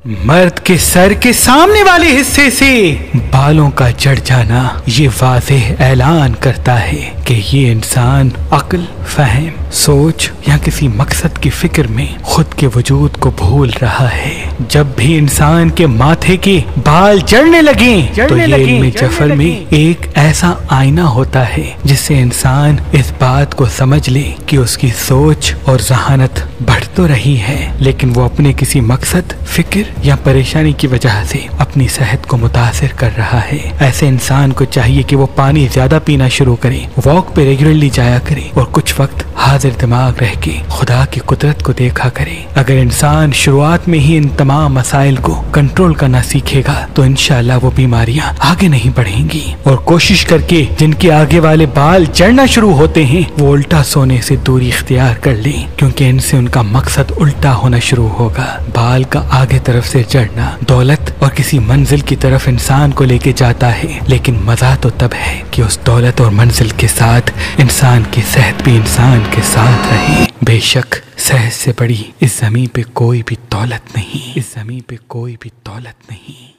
मर्द के सर के सामने वाले हिस्से से बालों का झड़ जाना ये वाज़ेह ऐलान करता है कि ये इंसान अक्ल, फहम, सोच या किसी मकसद की फिक्र में खुद के वजूद को भूल रहा है। जब भी इंसान के माथे के बाल झड़ने लगे तो ये इल्म जफर में एक ऐसा आईना होता है जिससे इंसान इस बात को समझ ले कि उसकी सोच और जहानत बढ़ तो रही है, लेकिन वो अपने किसी मकसद, फिक्र या परेशानी की वजह से अपनी सेहत को मुतासिर कर रहा है। ऐसे इंसान को चाहिए कि वो पानी ज्यादा पीना शुरू करे, वॉक पे रेगुलरली जाया करे और कुछ वक्त हाजिर दिमाग रह के खुदा की कुदरत को देखा करे। अगर इंसान शुरुआत में ही इन तमाम मसाइल को कंट्रोल करना सीखेगा तो इंशाअल्लाह वो बीमारियां आगे नहीं बढ़ेंगी। और कोशिश करके जिनके आगे वाले बाल झड़ना शुरू होते हैं वो उल्टा सोने से दूरी इख्तियार कर ले, क्योंकि इनसे उनका मकसद उल्टा होना शुरू होगा। बाल का आगे तरफ से झड़ना दौलत और किसी मंजिल की तरफ इंसान को लेके जाता है, लेकिन मजा तो तब है कि उस दौलत और मंजिल के साथ इंसान की सेहत भी इंसान के साथ रहे। बेशक सेहत से बड़ी इस जमीन पे कोई भी दौलत नहीं, इस जमीन पे कोई भी दौलत नहीं।